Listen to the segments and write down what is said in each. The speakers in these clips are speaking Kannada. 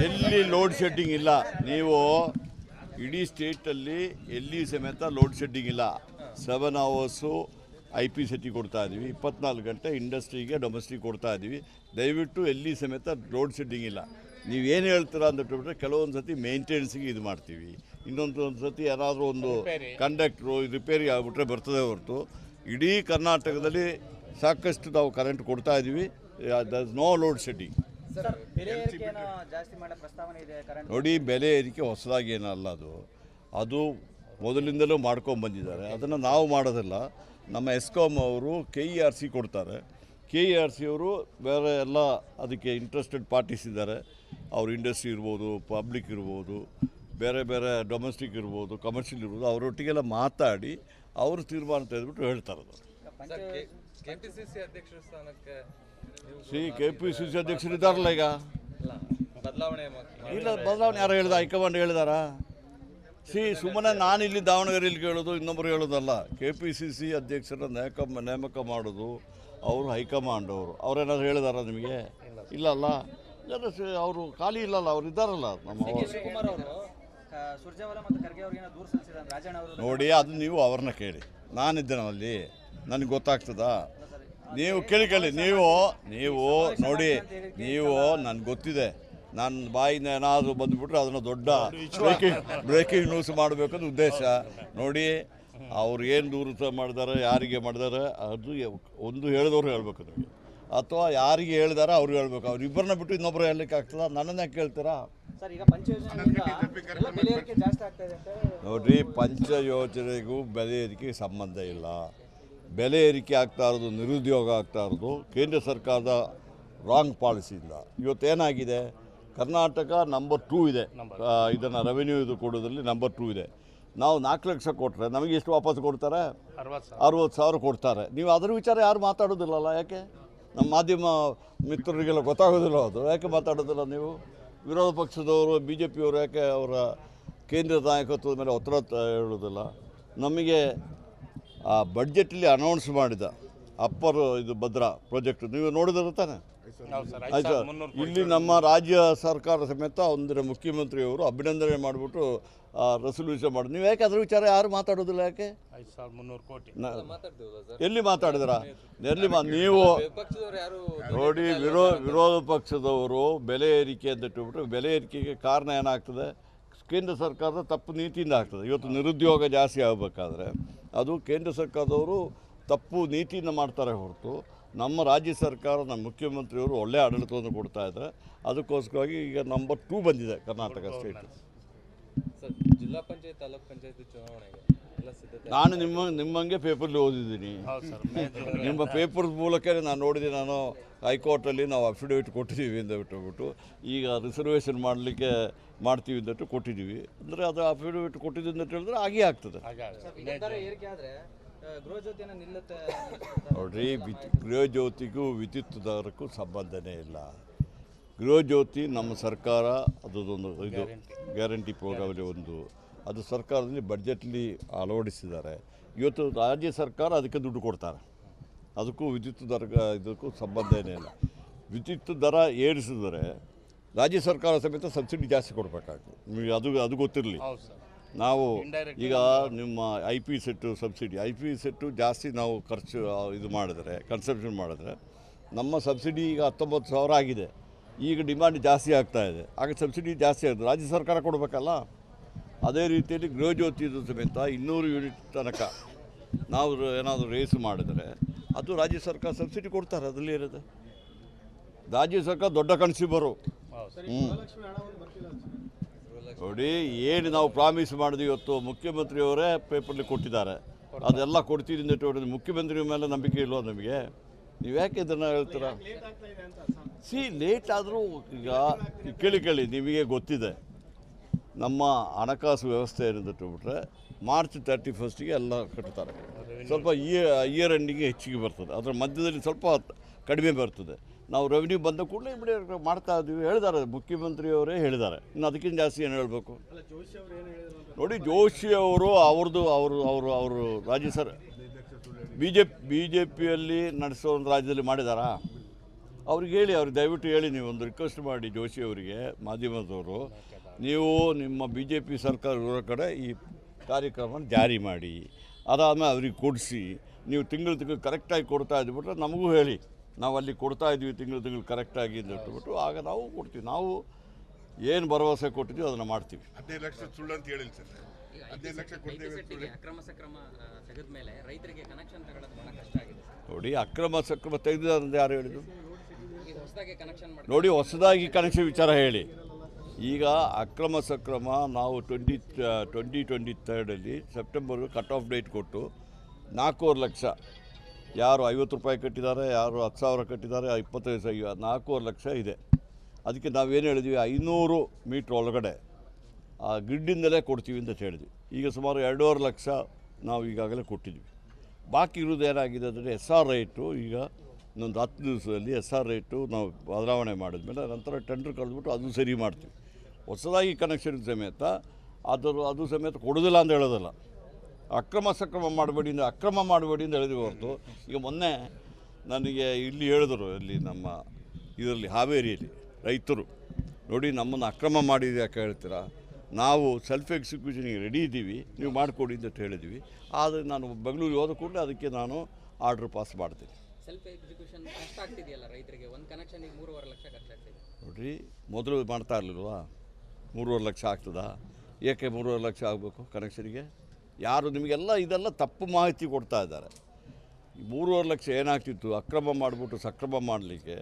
ಎಲ್ಲಿ ಲೋಡ್ ಶೆಡ್ಡಿಂಗ್ ಇಲ್ಲ. ನೀವು ಇಡೀ ಸ್ಟೇಟಲ್ಲಿ ಎಲ್ಲಿ ಸಮೇತ ಲೋಡ್ ಶೆಡ್ಡಿಂಗ್ ಇಲ್ಲ. 7 hours IPCT ಕೊಡ್ತಾ ಇದ್ದೀವಿ, 24 ಗಂಟೆ ಇಂಡಸ್ಟ್ರಿಗೆ ಡೊಮೆಸ್ಟಿಕ್ ಕೊಡ್ತಾ ಇದ್ದೀವಿ. ದಯವಿಟ್ಟು ಎಲ್ಲಿ ಸಮೇತ ಲೋಡ್ ಶೆಡ್ಡಿಂಗ್ ಇಲ್ಲ. ನೀವೇನು ಹೇಳ್ತೀರಾ ಅಂದ್ಬಿಟ್ರೆ ಕೆಲವೊಂದು ಸತಿ ಮೇಂಟೆನೆನ್ಸಿಗೆ ಇದು ಮಾಡ್ತೀವಿ, ಇನ್ನೊಂದು ಸತಿ ಏನಾದರೂ ಒಂದು ಕಂಡಕ್ಟ್ರು ರಿಪೇರಿ ಆಗಿಬಿಟ್ರೆ ಬರ್ತದೆ ಹೊರತು ಇಡೀ ಕರ್ನಾಟಕದಲ್ಲಿ ಸಾಕಷ್ಟು ನಾವು ಕರೆಂಟ್ ಕೊಡ್ತಾ ಇದ್ದೀವಿ. There is no load shedding. ನೋಡಿ, ಬೆಲೆ ಏರಿಕೆ ಹೊಸದಾಗಿ ಏನಲ್ಲ, ಅದು ಮೊದಲಿಂದಲೂ ಮಾಡ್ಕೊಂಡ್ಬಂದಿದ್ದಾರೆ. ಅದನ್ನು ನಾವು ಮಾಡೋದಿಲ್ಲ. ನಮ್ಮ ಎಸ್ಕಾಮ್ ಅವರು KERC ಕೊಡ್ತಾರೆ. KERC ಅವರು ಬೇರೆ ಎಲ್ಲ ಅದಕ್ಕೆ ಇಂಟ್ರೆಸ್ಟೆಡ್ ಪಾರ್ಟೀಸ್ ಇದ್ದಾರೆ. ಅವ್ರು ಇಂಡಸ್ಟ್ರಿ ಇರ್ಬೋದು, ಪಬ್ಲಿಕ್ ಇರ್ಬೋದು, ಬೇರೆ ಬೇರೆ ಡೊಮೆಸ್ಟಿಕ್ ಇರ್ಬೋದು, ಕಮರ್ಷಿಯಲ್ ಇರ್ಬೋದು, ಅವರೊಟ್ಟಿಗೆಲ್ಲ ಮಾತಾಡಿ ಅವರು ತೀರ್ಮಾನ ತೆಗೆದುಬಿಟ್ಟು ಹೇಳ್ತಾರೆ. KPCC ಅಧ್ಯಕ್ಷರ ಸ್ಥಾನಕ್ಕೆ KPCC ಅಧ್ಯಕ್ಷರು ಇದ್ದಾರಲ್ಲ ಈಗ. ಇಲ್ಲ, ಬದಲಾವಣೆ ಯಾರು ಹೇಳಿದ? ಹೈಕಮಾಂಡ್ ಹೇಳಿದಾರಾ? ಸುಮ್ಮನೆ ನಾನು ಇಲ್ಲಿ ದಾವಣಗೆರೆಯಲ್ಲಿ ಕೇಳೋದು, ಇನ್ನೊಬ್ಬರು ಹೇಳೋದಲ್ಲ. KPCC ಅಧ್ಯಕ್ಷರ ನೇಮಕ ಮಾಡೋದು ಅವರು ಹೈಕಮಾಂಡ್ ಅವ್ರೇನಾದ್ರು ಹೇಳಿದಾರ ನಿಮಗೆ? ಇಲ್ಲಲ್ಲ. ಅವರು ಖಾಲಿ ಇಲ್ಲಲ್ಲ, ಅವ್ರು ಇದ್ದಾರಲ್ಲ. ನೋಡಿ, ಅದು ನೀವು ಅವ್ರನ್ನ ಕೇಳಿ. ನಾನಿದ್ದೇನಲ್ಲಿ, ನನಗೆ ಗೊತ್ತಾಗ್ತದಾ? ನೀವು ಕೇಳಿ. ನೀವು ನೋಡಿ, ನನಗೆ ಗೊತ್ತಿದೆ. ನನ್ನ ಬಾಯಿಂದ ಏನಾದರೂ ಬಂದುಬಿಟ್ರೆ ಅದನ್ನು ದೊಡ್ಡ ಬ್ರೇಕಿಂಗ್ ನ್ಯೂಸ್ ಮಾಡಬೇಕಂತ ಉದ್ದೇಶ. ನೋಡಿ, ಅವ್ರು ಏನು ದೂರ ಮಾಡಿದ್ದಾರೆ, ಯಾರಿಗೆ ಮಾಡಿದ್ದಾರೆ, ಅದು ಒಂದು ಹೇಳಿದವ್ರು ಹೇಳ್ಬೇಕು ನಿಮಗೆ, ಅಥವಾ ಯಾರಿಗೆ ಹೇಳಿದಾರೆ ಅವ್ರು ಹೇಳ್ಬೇಕು. ಅವ್ರಿಬ್ಬರನ್ನ ಬಿಟ್ಟು ಇನ್ನೊಬ್ಬರು ಹೇಳಲಿಕ್ಕೆ ಆಗ್ತದ? ನನ್ನನ್ನೇ ಕೇಳ್ತೀರಾ? ನೋಡಿರಿ, ಪಂಚ ಯೋಜನೆಗೂ ಬೆಲೆ ಏರಿಕೆಗೆ ಸಂಬಂಧ ಇಲ್ಲ. ಬೆಲೆ ಏರಿಕೆ ಆಗ್ತಾ ಇರೋದು, ನಿರುದ್ಯೋಗ ಆಗ್ತಾ ಇರೋದು ಕೇಂದ್ರ ಸರ್ಕಾರದ ರಾಂಗ್ ಪಾಲಿಸಿಯಿಂದ. ಇವತ್ತೇನಾಗಿದೆ, ಕರ್ನಾಟಕ ನಂಬರ್ 2 ಇದೆ. ಇದನ್ನು ರೆವೆನ್ಯೂ ಇದು ಕೊಡೋದ್ರಲ್ಲಿ ನಂಬರ್ 2 ಇದೆ. ನಾವು 4 ಲಕ್ಷ ಕೊಟ್ಟರೆ ನಮಗೆ ಎಷ್ಟು ವಾಪಸ್ ಕೊಡ್ತಾರೆ? 60,000 ಕೊಡ್ತಾರೆ. ನೀವು ಅದರ ವಿಚಾರ ಯಾರು ಮಾತಾಡೋದಿಲ್ಲಲ್ಲ? ಯಾಕೆ? ನಮ್ಮ ಮಾಧ್ಯಮ ಮಿತ್ರರಿಗೆಲ್ಲ ಗೊತ್ತಾಗೋದಿಲ್ಲ ಅದು. ಯಾಕೆ ಮಾತಾಡೋದಿಲ್ಲ ನೀವು? ವಿರೋಧ ಪಕ್ಷದವರು, BJP ಅವರು ಯಾಕೆ ಅವರ ಕೇಂದ್ರ ನಾಯಕತ್ವದ ಮೇಲೆ ಒತ್ತಡ ಹೇಳೋದಿಲ್ಲ? ನಮಗೆ ಆ ಬಡ್ಜೆಟಲ್ಲಿ ಅನೌನ್ಸ್ ಮಾಡಿದ ಅಪ್ಪರ್ ಇದು ಭದ್ರಾ ಪ್ರಾಜೆಕ್ಟ್ ನೀವು ನೋಡಿದ್ರೆ ತಾನೆ? ಆಯ್ತು. ಇಲ್ಲಿ ನಮ್ಮ ರಾಜ್ಯ ಸರ್ಕಾರ ಸಮೇತ ಅಂದರೆ ಮುಖ್ಯಮಂತ್ರಿಯವರು ಅಭಿನಂದನೆ ಮಾಡಿಬಿಟ್ಟು ರೆಸಲ್ಯೂಷನ್ ಮಾಡಿ. ನೀವು ಯಾಕೆ ಅದ್ರ ವಿಚಾರ ಯಾರು ಮಾತಾಡೋದಿಲ್ಲ? ಯಾಕೆ? 5,300 ಕೋಟಿ ಎಲ್ಲಿ ಮಾತಾಡಿದ್ರ? ನೀವು ನೋಡಿ, ವಿರೋಧ ಪಕ್ಷದವರು ಬೆಲೆ ಏರಿಕೆ ಅಂತ ಇಟ್ಟುಬಿಟ್ರೆ ಬೆಲೆ ಏರಿಕೆಗೆ ಕಾರಣ ಏನಾಗ್ತದೆ? ಕೇಂದ್ರ ಸರ್ಕಾರದ ತಪ್ಪು ನೀತಿಯಿಂದ ಆಗ್ತದೆ. ಇವತ್ತು ನಿರುದ್ಯೋಗ ಜಾಸ್ತಿ ಆಗಬೇಕಾದ್ರೆ ಅದು ಕೇಂದ್ರ ಸರ್ಕಾರದವರು ತಪ್ಪು ನೀತಿಯಿಂದ ಮಾಡ್ತಾರೆ ಹೊರತು ನಮ್ಮ ರಾಜ್ಯ ಸರ್ಕಾರ, ನಮ್ಮ ಮುಖ್ಯಮಂತ್ರಿಯವರು ಒಳ್ಳೆಯ ಆಡಳಿತವನ್ನು ಕೊಡ್ತಾ ಇದ್ದಾರೆ. ಅದಕ್ಕೋಸ್ಕರವಾಗಿ ಈಗ ನಂಬರ್ 2 ಬಂದಿದೆ ಕರ್ನಾಟಕ ಸ್ಟೇಟ್. ಜಿಲ್ಲಾ ಪಂಚಾಯತ್, ತಾಲೂಕ್ ಪಂಚಾಯತ್ ಚುನಾವಣೆಗೆ ಎಲ್ಲ ಸಿದ್ಧತೆ. ನಾನು ನಿಮ್ಮಂಗೆ ಪೇಪರ್ಲಿ ಓದಿದ್ದೀನಿ. ನಿಮ್ಮ ಪೇಪರ್ ಮೂಲಕ ನಾನು ನೋಡಿದೆ. ನಾನು ಹೈಕೋರ್ಟಲ್ಲಿ ನಾವು ಅಫಿಡವಿಟ್ ಕೊಟ್ಟಿದ್ದೀವಿ ಅಂತ ಬಿಟ್ಟುಬಿಟ್ಟು ಈಗ ರಿಸರ್ವೇಷನ್ ಮಾಡ್ತೀವಿ ಅಂದಟ್ಟು ಕೊಟ್ಟಿದ್ದೀವಿ. ಅಂದರೆ ಅದು ಅಫಿಡವಿಟ್ ಕೊಟ್ಟಿದ್ದು ಅಂತ ಹೇಳಿದ್ರೆ ಹಾಗೇ ಆಗ್ತದೆ. ನೋಡ್ರಿ, ಗೃಹಜ್ಯೋತಿಗೂ ವಿದ್ಯುತ್ ದರಕ್ಕೂ ಸಂಬಂಧನೇ ಇಲ್ಲ. ಗೃಹಜ್ಯೋತಿ ನಮ್ಮ ಸರ್ಕಾರ ಅದೊಂದು ಇದು ಗ್ಯಾರಂಟಿ ಪ್ರೋಗ್ರಾಮಲ್ಲಿ ಅದು ಸರ್ಕಾರದಲ್ಲಿ ಬಡ್ಜೆಟ್ಲಿ ಅಳವಡಿಸಿದ್ದಾರೆ. ಇವತ್ತು ರಾಜ್ಯ ಸರ್ಕಾರ ಅದಕ್ಕೆ ದುಡ್ಡು ಕೊಡ್ತಾರೆ. ಅದಕ್ಕೂ ವಿದ್ಯುತ್ ದರ ಇದಕ್ಕೂ ಸಂಬಂಧನೇ ಇಲ್ಲ. ವಿದ್ಯುತ್ ದರ ಏರಿಸಿದರೆ ರಾಜ್ಯ ಸರ್ಕಾರ ಸಮೇತ ಸಬ್ಸಿಡಿ ಜಾಸ್ತಿ ಕೊಡಬೇಕಾಗ್ತದೆ. ನಿಮಗೆ ಅದು ಗೊತ್ತಿರಲಿ. ನಾವು ಈಗ ನಿಮ್ಮ IP ಸೆಟ್ಟು ಜಾಸ್ತಿ ನಾವು ಖರ್ಚು ಇದು ಮಾಡಿದ್ರೆ, ಕನ್ಸಂಪ್ಷನ್ ಮಾಡಿದ್ರೆ, ನಮ್ಮ ಸಬ್ಸಿಡಿ ಈಗ 19,000 ಆಗಿದೆ. ಈಗ ಡಿಮ್ಯಾಂಡ್ ಜಾಸ್ತಿ ಆಗ್ತಾಯಿದೆ. ಆಗ ಸಬ್ಸಿಡಿ ಜಾಸ್ತಿ ಆಗುತ್ತೆ, ರಾಜ್ಯ ಸರ್ಕಾರ ಕೊಡಬೇಕಲ್ಲ. ಅದೇ ರೀತಿಯಲ್ಲಿ ಗೃಹಜ್ಯೋತಿದು ಸಮೇತ 200 ಯೂನಿಟ್ ತನಕ ನಾವು ಏನಾದರೂ ರೇಸ್ ಮಾಡಿದರೆ ಅದು ರಾಜ್ಯ ಸರ್ಕಾರ ಸಬ್ಸಿಡಿ ಕೊಡ್ತಾರೆ. ಅದರಲ್ಲಿ ಇರೋದು ರಾಜ್ಯ ಸರ್ಕಾರ ದೊಡ್ಡ ಕನ್ಸ್ಯೂಮರು. ನೋಡಿ, ಏನು ನಾವು ಪ್ರಾಮಿಸ್ ಮಾಡಿದ್ವಿ ಇವತ್ತು ಮುಖ್ಯಮಂತ್ರಿಯವರೇ ಪೇಪರ್ಲಿ ಕೊಟ್ಟಿದ್ದಾರೆ. ಅದೆಲ್ಲ ಕೊಡ್ತೀರಿ ಅಂತ ಮುಖ್ಯಮಂತ್ರಿ ಮೇಲೆ ನಂಬಿಕೆ ಇಲ್ವೋ ನಮಗೆ? ನೀವು ಯಾಕೆ ಇದನ್ನು ಹೇಳ್ತೀರಾ? ಲೇಟ್ ಆದರೂ ಈಗ ಕೇಳಿ ನಿಮಗೆ ಗೊತ್ತಿದೆ ನಮ್ಮ ಹಣಕಾಸು ವ್ಯವಸ್ಥೆ ಏನಿದೆ ಮಾರ್ಚ್ 31 ಎಲ್ಲ ಕಟ್ತಾರೆ. ಸ್ವಲ್ಪ ಇಯರ್ ಎಂಡಿಗೆ ಹೆಚ್ಚಿಗೆ ಬರ್ತದೆ, ಅದರ ಮಧ್ಯದಲ್ಲಿ ಸ್ವಲ್ಪ ಕಡಿಮೆ ಬರ್ತದೆ. ನಾವು ರೆವಿನ್ಯೂ ಬಂದ ಕೂಡಲೇ ಇಮಿಡಿಯೇಟ್ ಮಾಡ್ತಾ ಇದ್ದೀವಿ ಮುಖ್ಯಮಂತ್ರಿಯವರೇ ಹೇಳಿದ್ದಾರೆ. ಇನ್ನು ಅದಕ್ಕಿಂತ ಜಾಸ್ತಿ ಏನು ಹೇಳಬೇಕು? ನೋಡಿ, ಜೋಶಿ ಅವರು ಅವರು ರಾಜ್ಯ ಬಿ ಜೆ ಪಿಯಲ್ಲಿ ನಡೆಸೋ ಒಂದು ರಾಜ್ಯದಲ್ಲಿ ಮಾಡಿದಾರಾ? ಅವ್ರಿಗೆ ಹೇಳಿ, ಅವ್ರಿಗೆ ದಯವಿಟ್ಟು ಹೇಳಿ, ನೀವು ಒಂದು ರಿಕ್ವೆಸ್ಟ್ ಮಾಡಿ ಜೋಶಿ ಅವರಿಗೆ, ಮಾಧ್ಯಮದವರು, ನೀವು ನಿಮ್ಮ ಬಿ ಜೆ ಪಿ ಸರ್ಕಾರ ಇರೋ ಕಡೆ ಈ ಕಾರ್ಯಕ್ರಮ ಜಾರಿ ಮಾಡಿ, ಅದಾದಮೇಲೆ ಅವ್ರಿಗೆ ಕೊಡಿಸಿ, ನೀವು ತಿಂಗಳು ಕರೆಕ್ಟಾಗಿ ಕೊಡ್ತಾ ಇದ್ಬಿಟ್ರೆ ನಮಗೂ ಹೇಳಿ, ನಾವು ಅಲ್ಲಿ ಕೊಡ್ತಾ ಇದ್ವಿ ತಿಂಗಳು ಕರೆಕ್ಟಾಗಿ ಅಂತ ಹೇಳ್ಬಿಟ್ಟು ಆಗ ನಾವು ಕೊಡ್ತೀವಿ. ನಾವು ಏನು ಭರವಸೆ ಕೊಟ್ಟಿದ್ದೀವಿ ಅದನ್ನು ಮಾಡ್ತೀವಿ. 15 ಲಕ್ಷ ಸುಳ್ಳು ಅಂತ ಹೇಳಿಲ್ಲ ಸರ್. 15 ಲಕ್ಷ ಕೊಡ್ತೇವೆ. ಅಕ್ರಮ ಸಕ್ರಮ ತೆಗೆದ ಮೇಲೆ ರೈತರಿಗೆ ಕನೆಕ್ಷನ್ ತಗೊಳ್ಳೋದು ಬಹಳ ಕಷ್ಟ ಆಗಿದೆ. ನೋಡಿ, ಅಕ್ರಮ ಸಕ್ರಮ ತೆಗೆದಿದ್ದಾರೆ ಯಾರು ಹೇಳಿದ್ರು? ಈಗ ಹೊಸದಾಗಿ ಕನೆಕ್ಷನ್ ಮಾಡಿ ನೋಡಿ, ಹೊಸದಾಗಿ ಕನೆಕ್ಷನ್ ವಿಚಾರ ಹೇಳಿ. ಈಗ ಅಕ್ರಮ ಸಕ್ರಮ ನಾವು 2023 ಸೆಪ್ಟೆಂಬರ್ಗೆ ಕಟ್ ಆಫ್ ಡೇಟ್ ಕೊಟ್ಟು 4.5 ಲಕ್ಷ, ಯಾರು 50 ರೂಪಾಯಿ ಕಟ್ಟಿದ್ದಾರೆ, ಯಾರು 10,000 ಕಟ್ಟಿದ್ದಾರೆ, 25 4.5 ಲಕ್ಷ ಇದೆ. ಅದಕ್ಕೆ ನಾವೇನು ಹೇಳಿದ್ವಿ, 500 ಮೀಟ್ರ್ ಒಳಗಡೆ ಆ ಗ್ರಿಡ್ಡಿಂದಲೇ ಕೊಡ್ತೀವಿ ಅಂತ ಹೇಳಿದ್ವಿ. ಈಗ ಸುಮಾರು 2.5 ಲಕ್ಷ ನಾವು ಈಗಾಗಲೇ ಕೊಟ್ಟಿದ್ವಿ. ಬಾಕಿ ಇರೋದು ಏನಾಗಿದೆ ಅಂದರೆ SR ರೇಟು ಈಗ ಇನ್ನೊಂದು 10 ದಿವಸದಲ್ಲಿ SR ರೇಟು ನಾವು ಬದಲಾವಣೆ ಮಾಡಿದ್ಮೇಲೆ ನಂತರ ಟೆಂಡರ್ ಕಳೆದ್ಬಿಟ್ಟು ಅದು ಸರಿ ಮಾಡ್ತೀವಿ. ಹೊಸದಾಗಿ ಕನೆಕ್ಷನ್ ಸಮೇತ ಅದು ಸಮೇತ ಕೊಡೋದಿಲ್ಲ ಅಂತ ಹೇಳೋದಲ್ಲ. ಅಕ್ರಮ ಸಕ್ರಮ ಮಾಡಬೇಡಿ ಅಂತ ಹೇಳಿದ್ವಿ ಹೊರತು. ಈಗ ಮೊನ್ನೆ ನನಗೆ ಇಲ್ಲಿ ಹೇಳಿದ್ರು, ಇಲ್ಲಿ ನಮ್ಮ ಇದರಲ್ಲಿ ಹಾವೇರಿಯಲ್ಲಿ ರೈತರು, ನೋಡಿ ನಮ್ಮನ್ನು ಅಕ್ರಮ ಮಾಡಿದೆ ಯಾಕೆ ಹೇಳ್ತೀರಾ, ನಾವು ಸೆಲ್ಫ್ ಎಕ್ಸಿಕ್ಯೂಷನ್ಗೆ ರೆಡಿ ಇದ್ದೀವಿ, ನೀವು ಮಾಡಿಕೊಡಿ ಅಂತ ಹೇಳಿದ್ವಿ. ಆದರೆ ನಾನು ಬೆಂಗಳೂರಿಗೆ ಹೋದ ಕೂಡಲೇ ಅದಕ್ಕೆ ನಾನು ಆರ್ಡ್ರ್ ಪಾಸ್ ಮಾಡ್ತೀನಿ. ಸೆಲ್ಫ್ ಎಕ್ಸಿಕ್ಯೂಷನ್ ಕಷ್ಟ ಆಗ್ತಿದೆಯಲ್ಲ ರೈತರಿಗೆ, ಒಂದು ಕನೆಕ್ಷನ್ಗೆ 3.5 ಲಕ್ಷ ಖರ್ಚಾಗ್ತಿದೆ. ನೋಡಿರಿ, ಮೊದಲು ಮಾಡ್ತಾ ಇರಲಿಲ್ವಾ? 3.5 ಲಕ್ಷ ಆಗ್ತದಾ? ಏಕೆ 3.5 ಲಕ್ಷ ಆಗಬೇಕು ಕನೆಕ್ಷನ್ಗೆ? ಯಾರು ನಿಮಗೆಲ್ಲ ಇದೆಲ್ಲ ತಪ್ಪು ಮಾಹಿತಿ ಕೊಡ್ತಾ ಇದ್ದಾರೆ. 3.5 ಲಕ್ಷ ಏನಾಗ್ತಿತ್ತು, ಅಕ್ರಮ ಮಾಡಿಬಿಟ್ಟು ಸಕ್ರಮ ಮಾಡಲಿಕ್ಕೆ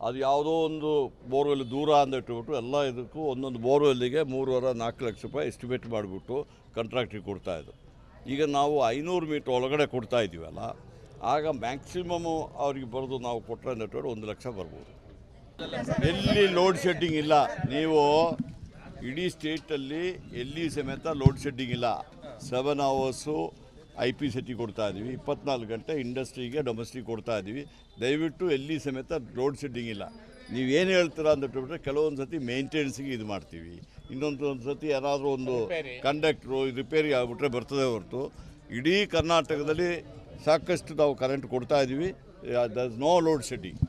ಅದು ಯಾವುದೋ ಒಂದು ಬೋರ್ವೆಲ್ ದೂರ ಅಂದಿಟ್ಬಿಟ್ಟು ಎಲ್ಲ ಇದಕ್ಕೂ ಒಂದೊಂದು ಬೋರ್ವೆಲ್ಲಿಗೆ 3.5-4 ಲಕ್ಷ ರೂಪಾಯಿ ಎಸ್ಟಿಮೇಟ್ ಮಾಡಿಬಿಟ್ಟು ಕಾಂಟ್ರಾಕ್ಟಿಗೆ ಕೊಡ್ತಾಯಿದ್ರು. ಈಗ ನಾವು 500 ಮೀಟ್ರ್ ಒಳಗಡೆ ಕೊಡ್ತಾ ಇದ್ದೀವಲ್ಲ, ಆಗ ಮ್ಯಾಕ್ಸಿಮಮ್ಮು ಅವ್ರಿಗೆ ಬರೋದು ನಾವು ಕೊಟ್ಟರೆ ಅಂದಿಟ್ಟು 1 ಲಕ್ಷ ಬರ್ಬೋದು. ಎಲ್ಲಿ ಲೋಡ್ ಶೆಡ್ಡಿಂಗ್ ಇಲ್ಲ, ನೀವು ಇಡೀ ಸ್ಟೇಟಲ್ಲಿ ಎಲ್ಲಿ ಸಮೇತ ಲೋಡ್ ಶೆಡ್ಡಿಂಗ್ ಇಲ್ಲ. 7 ಅವರ್ಸು IPCT ಕೊಡ್ತಾ ಇದ್ದೀವಿ, 24 ಗಂಟೆ ಇಂಡಸ್ಟ್ರಿಗೆ ಡೊಮೆಸ್ಟಿಕ್ ಕೊಡ್ತಾ ಇದ್ದೀವಿ. ದಯವಿಟ್ಟು ಎಲ್ಲಿ ಸಮೇತ ಲೋಡ್ ಶೆಡ್ಡಿಂಗ್ ಇಲ್ಲ. ನೀವೇನು ಹೇಳ್ತೀರಾ ಅಂದ್ಬಿಟ್ರೆ ಕೆಲವೊಂದು ಸತಿ ಮೇಂಟೆನೆನ್ಸಿಗೆ ಇದು ಮಾಡ್ತೀವಿ, ಒಂದು ಸತಿ ಏನಾದರೂ ಒಂದು ಕಂಡಕ್ಟ್ರು ರಿಪೇರಿ ಆಗಿಬಿಟ್ರೆ ಬರ್ತದೆ ಹೊರತು ಇಡೀ ಕರ್ನಾಟಕದಲ್ಲಿ ಸಾಕಷ್ಟು ನಾವು ಕರೆಂಟ್ ಕೊಡ್ತಾ ಇದ್ದೀವಿ. There is no load shedding.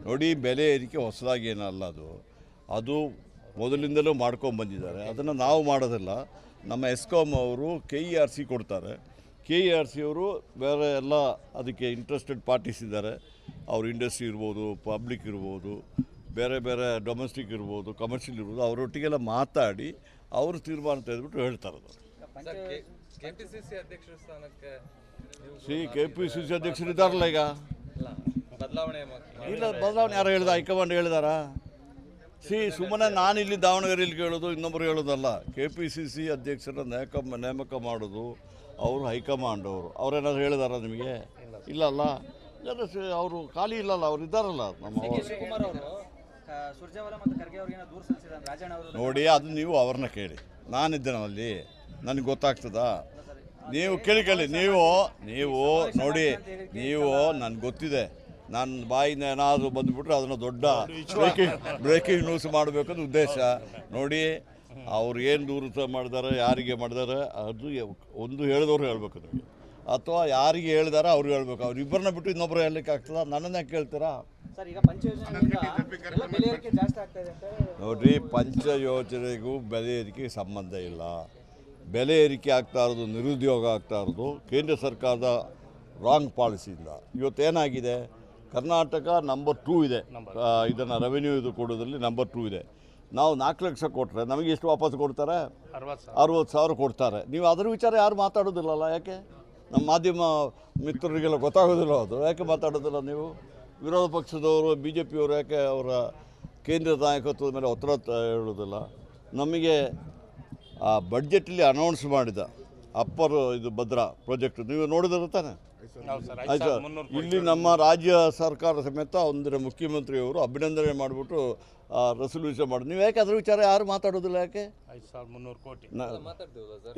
ನೋಡಿ, ಬೆಲೆ ಏರಿಕೆ ಹೊಸದಾಗಿ ಏನಲ್ಲ, ಅದು ಮೊದಲಿಂದಲೂ ಮಾಡ್ಕೊಂಬಂದಿದ್ದಾರೆ. ಅದನ್ನು ನಾವು ಮಾಡೋದಿಲ್ಲ. ನಮ್ಮ ಎಸ್ಕಾಮ್ ಅವರು KERC ಕೊಡ್ತಾರೆ. KERC ಅವರು ಬೇರೆ ಎಲ್ಲ ಅದಕ್ಕೆ ಇಂಟ್ರೆಸ್ಟೆಡ್ ಪಾರ್ಟೀಸ್ ಇದ್ದಾರೆ. ಅವ್ರು ಇಂಡಸ್ಟ್ರಿ ಇರ್ಬೋದು, ಪಬ್ಲಿಕ್ ಇರ್ಬೋದು, ಬೇರೆ ಬೇರೆ ಡೊಮೆಸ್ಟಿಕ್ ಇರ್ಬೋದು, ಕಮರ್ಷಿಯಲ್ ಇರ್ಬೋದು, ಅವರೊಟ್ಟಿಗೆಲ್ಲ ಮಾತಾಡಿ ಅವರು ತೀರ್ಮಾನ ತೆಗೆದುಬಿಟ್ಟು ಹೇಳ್ತಾರೆ. KPCC ಅಧ್ಯಕ್ಷರ ಸ್ಥಾನಕ್ಕೆ KPCC ಅಧ್ಯಕ್ಷರು ಇದ್ದಾರಲ್ಲ ಈಗ. ಬದಲಾವಣೆ ಇಲ್ಲ, ಬದಲಾವಣೆ ಯಾರು ಹೇಳಿದ? ಹೈಕಮಾಂಡ್ ಹೇಳಿದಾರಾ? ಸುಮ್ಮನೆ ನಾನು ಇಲ್ಲಿ ದಾವಣಗೆರೆಯಲ್ಲಿ ಕೇಳೋದು, ಇನ್ನೊಬ್ಬರು ಹೇಳೋದಲ್ಲ. KPCC ಅಧ್ಯಕ್ಷರ ನೇಮಕ ಮಾಡೋದು ಅವರು ಹೈಕಮಾಂಡ್ ಅವ್ರೇನಾದ್ರು ಹೇಳಿದಾರ ನಿಮಗೆ? ಇಲ್ಲಲ್ಲ. ಅವರು ಖಾಲಿ ಇಲ್ಲಲ್ಲ, ಅವ್ರು ಇದ್ದಾರಲ್ಲ ನಮ್ಮ. ನೋಡಿ, ಅದು ನೀವು ಅವ್ರನ್ನ ಕೇಳಿ. ನಾನಿದ್ದೇನಲ್ಲಿ, ನನಗೆ ಗೊತ್ತಾಗ್ತದಾ? ನೀವು ಕೇಳಿ ನೀವು ನೋಡಿ, ನನಗೆ ಗೊತ್ತಿದೆ. ನನ್ನ ಬಾಯಿಂದ ಏನಾದರೂ ಬಂದುಬಿಟ್ರೆ ಅದನ್ನು ದೊಡ್ಡ ಬ್ರೇಕಿಂಗ್ ನ್ಯೂಸ್ ಮಾಡಬೇಕಂತ ಉದ್ದೇಶ. ನೋಡಿ, ಅವ್ರು ಏನು ದೂರ ಮಾಡಿದ್ದಾರೆ, ಯಾರಿಗೆ ಮಾಡಿದ್ದಾರೆ, ಅದು ಒಂದು ಹೇಳಿದವ್ರು ಹೇಳ್ಬೇಕು ನಿಮಗೆ, ಅಥವಾ ಯಾರಿಗೆ ಹೇಳಿದಾರೆ ಅವ್ರು ಹೇಳ್ಬೇಕು. ಅವ್ರಿಬ್ಬರನ್ನ ಬಿಟ್ಟು ಇನ್ನೊಬ್ಬರು ಹೇಳಲಿಕ್ಕೆ ಆಗ್ತದ? ನನ್ನನ್ನೇ ಕೇಳ್ತೀರಾ? ನೋಡಿರಿ, ಪಂಚ ಯೋಜನೆಗೂ ಬೆಲೆ ಏರಿಕೆಗೆ ಸಂಬಂಧ ಇಲ್ಲ. ಬೆಲೆ ಏರಿಕೆ ಆಗ್ತಾ ಇರೋದು, ನಿರುದ್ಯೋಗ ಆಗ್ತಾ ಇರೋದು ಕೇಂದ್ರ ಸರ್ಕಾರದ ರಾಂಗ್ ಪಾಲಿಸಿಯಿಂದ. ಇವತ್ತೇನಾಗಿದೆ, ಕರ್ನಾಟಕ ನಂಬರ್ 2 ಇದೆ. ಇದನ್ನು ರೆವೆನ್ಯೂ ಇದು ಕೊಡೋದ್ರಲ್ಲಿ ನಂಬರ್ 2 ಇದೆ. ನಾವು 4 ಲಕ್ಷ ಕೊಟ್ಟರೆ ನಮಗೆ ಎಷ್ಟು ವಾಪಸ್ ಕೊಡ್ತಾರೆ? 60,000 ಕೊಡ್ತಾರೆ. ನೀವು ಅದರ ವಿಚಾರ ಯಾರು ಮಾತಾಡೋದಿಲ್ಲಲ್ಲ? ಯಾಕೆ? ನಮ್ಮ ಮಾಧ್ಯಮ ಮಿತ್ರರಿಗೆಲ್ಲ ಗೊತ್ತಾಗೋದಿಲ್ಲ ಅದು. ಯಾಕೆ ಮಾತಾಡೋದಿಲ್ಲ ನೀವು? ವಿರೋಧ ಪಕ್ಷದವರು, BJP ಅವರು ಯಾಕೆ ಅವರ ಕೇಂದ್ರ ನಾಯಕತ್ವದ ಮೇಲೆ ಒತ್ತಡ ಹೇಳೋದಿಲ್ಲ? ನಮಗೆ ಆ ಬಡ್ಜೆಟಲ್ಲಿ ಅನೌನ್ಸ್ ಮಾಡಿದ ಅಪ್ಪರ್ ಇದು ಭದ್ರಾ ಪ್ರಾಜೆಕ್ಟ್ ನೀವು ನೋಡಿದ್ರೆ ತಾನೆ? ಆಯ್ತು, ಇಲ್ಲಿ ನಮ್ಮ ರಾಜ್ಯ ಸರ್ಕಾರ ಸಮೇತ ಒಂದಿನ ಮುಖ್ಯಮಂತ್ರಿಯವರು ಅಭಿನಂದನೆ ಮಾಡಿಬಿಟ್ಟು ರೆಸಲ್ಯೂಷನ್ ಮಾಡಿ. ನೀವು ಯಾಕೆ ಅದ್ರ ವಿಚಾರ ಯಾರು ಮಾತಾಡೋದಿಲ್ಲ? ಯಾಕೆ? 5,300 ಕೋಟಿ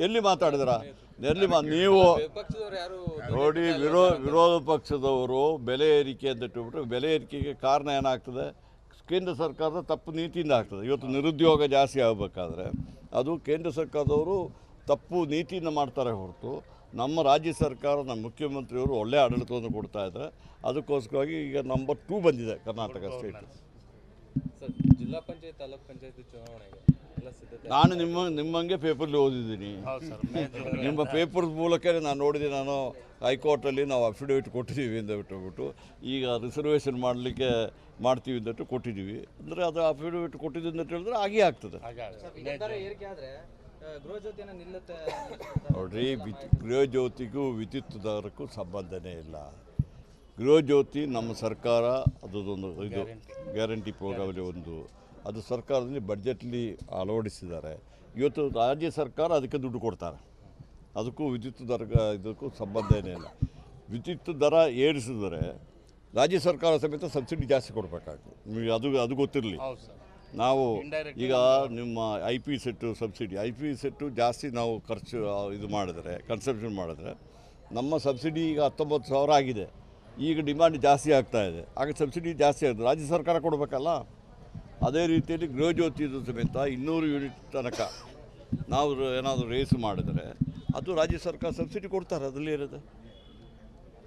ಎಲ್ಲಿ ಮಾತಾಡಿದ್ರ? ನೀವು ನೋಡಿ, ವಿರೋಧ ಪಕ್ಷದವರು ಬೆಲೆ ಏರಿಕೆ ಅಂತ ಇಟ್ಟುಬಿಟ್ರೆ ಬೆಲೆ ಏರಿಕೆಗೆ ಕಾರಣ ಏನಾಗ್ತದೆ? ಕೇಂದ್ರ ಸರ್ಕಾರದ ತಪ್ಪು ನೀತಿಯಿಂದ ಆಗ್ತದೆ. ಇವತ್ತು ನಿರುದ್ಯೋಗ ಜಾಸ್ತಿ ಆಗಬೇಕಾದ್ರೆ ಅದು ಕೇಂದ್ರ ಸರ್ಕಾರದವರು ತಪ್ಪು ನೀತಿಯಿಂದ ಮಾಡ್ತಾರೆ ಹೊರತು ನಮ್ಮ ರಾಜ್ಯ ಸರ್ಕಾರ ನಮ್ಮ ಮುಖ್ಯಮಂತ್ರಿಯವರು ಒಳ್ಳೆ ಆಡಳಿತವನ್ನು ಕೊಡ್ತಾ ಇದ್ದಾರೆ. ಅದಕ್ಕೋಸ್ಕರವಾಗಿ ಈಗ ನಂಬರ್ 2 ಬಂದಿದೆ ಕರ್ನಾಟಕ ಸ್ಟೇಟ್. ಸರ್ ಜಿಲ್ಲಾ ಪಂಚಾಯತ್ ತಾಲೂಕ್ ಪಂಚಾಯತ್ ಚುನಾವಣೆಗೆ ಎಲ್ಲ ಸಿದ್ಧತೆ ನಾನು ನಿಮ್ಮಂಗೆ ಪೇಪರ್ಲಿ ಓದಿದ್ದೀನಿ. ನಿಮ್ಮ ಪೇಪರ್ ಮೂಲಕ ನಾನು ನೋಡಿದೆ. ನಾನು ಹೈಕೋರ್ಟಲ್ಲಿ ನಾವು ಅಫಿಡವಿಟ್ ಕೊಟ್ಟಿದ್ದೀವಿ ಅಂತ ಬಿಟ್ಟು ಈಗ ರಿಸರ್ವೇಷನ್ ಮಾಡ್ತೀವಿ ಅಂತ ಕೊಟ್ಟಿದ್ದೀವಿ. ಅಂದರೆ ಅದು ಅಫಿಡವಿಟ್ ಕೊಟ್ಟಿದ್ದು ಅಂತ ಹೇಳಿದ್ರೆ ಹಾಗೇ ಆಗ್ತದೆ. ಏರಿಕೆ ಆದರೆ ಗೃಹ ಜ್ಯೋತಿಯನ್ನು ನಿಲ್ಲುತ್ತೆ. ನೋಡ್ರಿ, ಗೃಹ ಜ್ಯೋತಿಗೂ ವಿದ್ಯುತ್ ದರಕ್ಕೂ ಸಂಬಂಧನೇ ಇಲ್ಲ. ಗೃಹ ಜ್ಯೋತಿ ನಮ್ಮ ಸರ್ಕಾರ ಅದೊಂದು ಇದು ಗ್ಯಾರಂಟಿ ಪ್ರೋಗ್ರಾಮಲ್ಲಿ ಒಂದು ಅದು ಸರ್ಕಾರದಲ್ಲಿ ಬಡ್ಜೆಟ್ಲಿ ಅಳವಡಿಸಿದ್ದಾರೆ. ಇವತ್ತು ರಾಜ್ಯ ಸರ್ಕಾರ ಅದಕ್ಕೆ ದುಡ್ಡು ಕೊಡ್ತಾರೆ. ಅದಕ್ಕೂ ವಿದ್ಯುತ್ ದರ ಇದಕ್ಕೂ ಸಂಬಂಧನೇ ಇಲ್ಲ. ವಿದ್ಯುತ್ ದರ ಏರಿಸಿದರೆ ರಾಜ್ಯ ಸರ್ಕಾರ ಸಮೇತ ಸಬ್ಸಿಡಿ ಜಾಸ್ತಿ ಕೊಡಬೇಕಾಗ್ತದೆ. ನಿಮಗೆ ಅದು ಗೊತ್ತಿರಲಿ. ನಾವು ಈಗ ನಿಮ್ಮ IP ಸೆಟ್ಟು ಜಾಸ್ತಿ ನಾವು ಖರ್ಚು ಇದು ಮಾಡಿದ್ರೆ, ಕನ್ಸಂಪ್ಷನ್ ಮಾಡಿದ್ರೆ ನಮ್ಮ ಸಬ್ಸಿಡಿ ಈಗ 19,000 ಆಗಿದೆ. ಈಗ ಡಿಮ್ಯಾಂಡ್ ಜಾಸ್ತಿ ಆಗ್ತಾ ಇದೆ. ಆಗ ಸಬ್ಸಿಡಿ ಜಾಸ್ತಿ ಆಗ್ತದೆ, ರಾಜ್ಯ ಸರ್ಕಾರ ಕೊಡಬೇಕಲ್ಲ. ಅದೇ ರೀತಿಯಲ್ಲಿ ಗೃಹ ಜ್ಯೋತಿದು ಸಮೇತ 200 ಯೂನಿಟ್ ತನಕ ನಾವು ಏನಾದರೂ ರೇಸ್ ಮಾಡಿದರೆ ಅದು ರಾಜ್ಯ ಸರ್ಕಾರ ಸಬ್ಸಿಡಿ ಕೊಡ್ತಾರೆ. ಅದರಲ್ಲಿ ಇರೋದು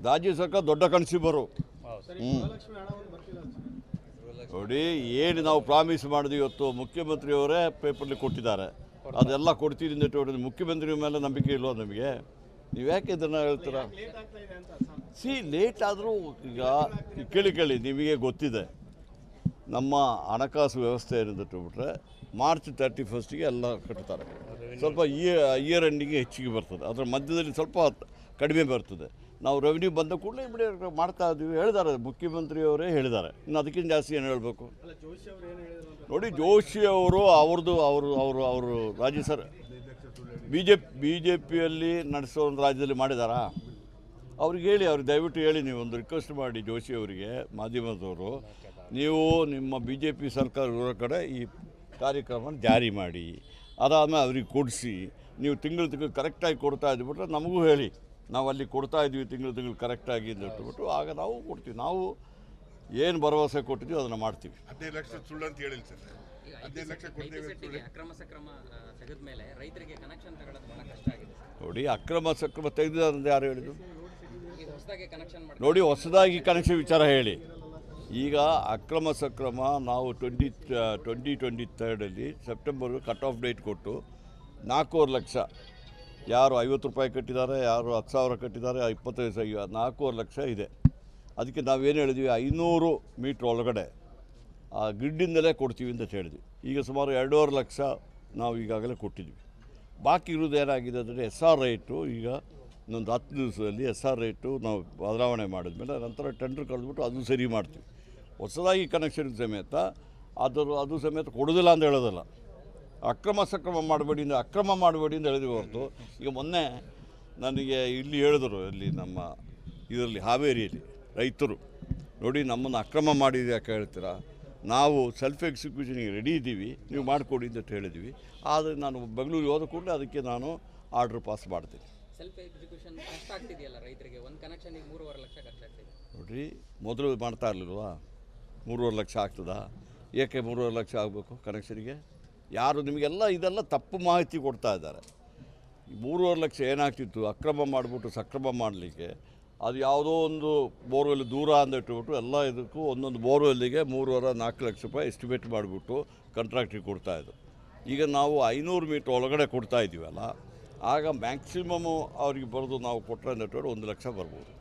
ರಾಜ್ಯ ಸರ್ಕಾರ ದೊಡ್ಡ ಕನ್ಸ್ಯೂಮರು. ನೋಡಿ, ಏನು ನಾವು ಪ್ರಾಮಿಸ್ ಮಾಡಿದ್ವಿ ಇವತ್ತು ಮುಖ್ಯಮಂತ್ರಿಯವರೇ ಪೇಪರ್ಲಿ ಕೊಟ್ಟಿದ್ದಾರೆ. ಅದೆಲ್ಲ ಕೊಡ್ತೀರಿ ಅಂತ ಹೇಳಿದ್ರೆ ಮುಖ್ಯಮಂತ್ರಿ ಮೇಲೆ ನಂಬಿಕೆ ಇಲ್ವೋ ನಮಗೆ? ನೀವು ಯಾಕೆ ಇದನ್ನು ಹೇಳ್ತೀರಾ? ಲೇಟ್ ಆದರೂ ಈಗ ಕೇಳಿ ನಿಮಗೆ ಗೊತ್ತಿದೆ ನಮ್ಮ ಹಣಕಾಸು ವ್ಯವಸ್ಥೆ ಏನಿದೆ ಬಿಟ್ಟರೆ ಮಾರ್ಚ್ 31 ಎಲ್ಲ ಕಟ್ತಾರೆ. ಸ್ವಲ್ಪ ಇಯರ್ ಎಂಡಿಗೆ ಹೆಚ್ಚಿಗೆ ಬರ್ತದೆ. ಅದರ ಮಧ್ಯದಲ್ಲಿ ಸ್ವಲ್ಪ ಕಡಿಮೆ ಬರ್ತದೆ. ನಾವು ರೆವಿನ್ಯೂ ಬಂದ ಕೂಡಲೇ ಇಮಿಡಿಯೇಟ್ ಮಾಡ್ತಾ ಇದ್ದೀವಿ ಹೇಳಿದ್ದಾರೆ ಮುಖ್ಯಮಂತ್ರಿಯವರೇ ಹೇಳಿದ್ದಾರೆ. ಇನ್ನು ಅದಕ್ಕಿಂತ ಜಾಸ್ತಿ ಏನು ಹೇಳಬೇಕು? ನೋಡಿ, ಜೋಶಿ ಅವರು ರಾಜ್ಯ ಬಿ ಜೆ ಪಿಯಲ್ಲಿ ನಡೆಸೋ ಒಂದು ರಾಜ್ಯದಲ್ಲಿ ಮಾಡಿದಾರಾ? ಅವ್ರಿಗೆ ಹೇಳಿ, ಅವ್ರಿಗೆ ದಯವಿಟ್ಟು ಹೇಳಿ, ನೀವು ಒಂದು ರಿಕ್ವೆಸ್ಟ್ ಮಾಡಿ ಜೋಶಿ ಅವರಿಗೆ, ಮಾಧ್ಯಮದವರು, ನೀವು ನಿಮ್ಮ BJP ಸರ್ಕಾರ ಇರೋ ಕಡೆ ಈ ಕಾರ್ಯಕ್ರಮ ಜಾರಿ ಮಾಡಿ, ಅದಾದಮೇಲೆ ಅವ್ರಿಗೆ ಕೊಡಿಸಿ, ನೀವು ತಿಂಗಳು ಕರೆಕ್ಟಾಗಿ ಕೊಡ್ತಾ ಇದ್ಬಿಟ್ರೆ ನಮಗೂ ಹೇಳಿ, ನಾವು ಅಲ್ಲಿ ಕೊಡ್ತಾ ಇದ್ವಿ ತಿಂಗಳು ಕರೆಕ್ಟಾಗಿ ಅಂತ ಇಟ್ಬಿಟ್ಟು ಆಗ ನಾವು ಕೊಡ್ತೀವಿ. ನಾವು ಏನು ಭರವಸೆ ಕೊಟ್ಟಿದ್ದೀವಿ ಅದನ್ನು ಮಾಡ್ತೀವಿ. 15 ಲಕ್ಷ ಸುಳ್ಳು ಅಂತ ಹೇಳಿಲ್ಲ ಸರ್. 15 ಲಕ್ಷ ಕೊಡ್ತೇವೆ. ಅಕ್ರಮ ಸಕ್ರಮ ತೆಗೆದ ಮೇಲೆ ರೈತರಿಗೆ ಕನೆಕ್ಷನ್ ತಗೊಳ್ಳೋದು ಬಹಳ ಕಷ್ಟ ಆಗಿದೆ. ನೋಡಿ, ಅಕ್ರಮ ಸಕ್ರಮ ತೆಗೆದಿದ್ದಾರೆ ಯಾರು ಹೇಳಿದ್ರು? ಈಗ ಹೊಸದಾಗಿ ಕನೆಕ್ಷನ್ ಮಾಡಿ ನೋಡಿ, ಹೊಸದಾಗಿ ಕನೆಕ್ಷನ್ ವಿಚಾರ ಹೇಳಿ. ಈಗ ಅಕ್ರಮ ಸಕ್ರಮ ನಾವು 2023 ಸೆಪ್ಟೆಂಬರ್ಗೆ ಕಟ್ ಆಫ್ ಡೇಟ್ ಕೊಟ್ಟು 4.5 ಲಕ್ಷ, ಯಾರು 50 ರೂಪಾಯಿ ಕಟ್ಟಿದ್ದಾರೆ, ಯಾರು 10,000 ಕಟ್ಟಿದ್ದಾರೆ, 25 4.5 ಲಕ್ಷ ಇದೆ. ಅದಕ್ಕೆ ನಾವೇನು ಹೇಳಿದ್ವಿ, 500 ಮೀಟ್ರ್ ಒಳಗಡೆ ಆ ಗ್ರಿಡ್ಡಿಂದಲೇ ಕೊಡ್ತೀವಿ ಅಂತ ಹೇಳಿದ್ವಿ. ಈಗ ಸುಮಾರು 2.5 ಲಕ್ಷ ನಾವು ಈಗಾಗಲೇ ಕೊಟ್ಟಿದ್ವಿ. ಬಾಕಿ ಇರೋದು ಏನಾಗಿದೆ ಅಂದರೆ SR ರೇಟು ಈಗ ಇನ್ನೊಂದು 10 ದಿವಸದಲ್ಲಿ SR ರೇಟು ನಾವು ಬದಲಾವಣೆ ಮಾಡಿದ್ಮೇಲೆ ನಂತರ ಟೆಂಡರ್ ಕರೆದ್ಬಿಟ್ಟು ಅದು ಸರಿ ಮಾಡ್ತೀವಿ. ಹೊಸದಾಗಿ ಕನೆಕ್ಷನ್ ಸಮೇತ ಅದು ಸಮೇತ ಕೊಡೋದಿಲ್ಲ ಅಂತ ಹೇಳೋದಲ್ಲ. ಅಕ್ರಮ ಮಾಡಬೇಡಿ ಅಂತ ಹೇಳಿದ್ವಿ ಹೊರತು. ಈಗ ಮೊನ್ನೆ ನನಗೆ ಇಲ್ಲಿ ಹೇಳಿದರು, ಇಲ್ಲಿ ನಮ್ಮ ಇದರಲ್ಲಿ ಹಾವೇರಿಯಲ್ಲಿ ರೈತರು, ನೋಡಿ ನಮ್ಮನ್ನು ಅಕ್ರಮ ಮಾಡಿದೆ ಯಾಕೆ ಹೇಳ್ತೀರಾ? ನಾವು ಸೆಲ್ಫ್ ಎಕ್ಸಿಕ್ಯೂಷನ್ಗೆ ರೆಡಿ ಇದ್ದೀವಿ, ನೀವು ಮಾಡಿಕೊಡಿ ಅಂತ ಹೇಳಿದ್ವಿ. ಆದರೆ ನಾನು ಬೆಂಗಳೂರಿಗೆ ಹೋದ ಕೂಡಲೇ ಅದಕ್ಕೆ ನಾನು ಆರ್ಡ್ರ್ ಪಾಸ್ ಮಾಡ್ತೀನಿ. ಸೆಲ್ಫ್ ಎಕ್ಸಿಕ್ಯೂಷನ್ ಕಷ್ಟ ಆಗ್ತಿದೆಯಲ್ಲ ರೈತರಿಗೆ, ಒಂದು ಕನೆಕ್ಷನಿಗೆ 3.5 ಲಕ್ಷ ಖರ್ಚಾಗ್ತಿದೆ. ನೋಡಿರಿ, ಮೊದಲು ಮಾಡ್ತಾ ಇರಲಿಲ್ವಾ? 3.5 ಲಕ್ಷ ಆಗ್ತದಾ? ಏಕೆ 3.5 ಲಕ್ಷ ಆಗಬೇಕು ಕನೆಕ್ಷನಿಗೆ? ಯಾರು ನಿಮಗೆಲ್ಲ ಇದೆಲ್ಲ ತಪ್ಪು ಮಾಹಿತಿ ಕೊಡ್ತಾ ಇದ್ದಾರೆ. 3.5 ಲಕ್ಷ ಏನಾಗ್ತಿತ್ತು, ಅಕ್ರಮ ಮಾಡಿಬಿಟ್ಟು ಸಕ್ರಮ ಮಾಡಲಿಕ್ಕೆ ಅದು ಯಾವುದೋ ಒಂದು ಬೋರ್ವೆಲ್ ದೂರ ಅಂತ ಇಟ್ಬಿಟ್ಟು ಎಲ್ಲ ಇದಕ್ಕೂ ಒಂದೊಂದು ಬೋರ್ವೆಲ್ಲಿಗೆ 3.5-4 ಲಕ್ಷ ರೂಪಾಯಿ ಎಸ್ಟಿಮೇಟ್ ಮಾಡಿಬಿಟ್ಟು ಕಾಂಟ್ರಾಕ್ಟಿಗೆ ಕೊಡ್ತಾಯಿದ್ರು. ಈಗ ನಾವು 500 ಮೀಟ್ರ್ ಒಳಗಡೆ ಕೊಡ್ತಾ ಇದ್ದೀವಲ್ಲ, ಆಗ ಮ್ಯಾಕ್ಸಿಮಮ್ಮು ಅವ್ರಿಗೆ ಬರೋದು ನಾವು ಕೊಟ್ಟರೆ ಅಂತ 1 ಲಕ್ಷ ಬರ್ಬೋದು.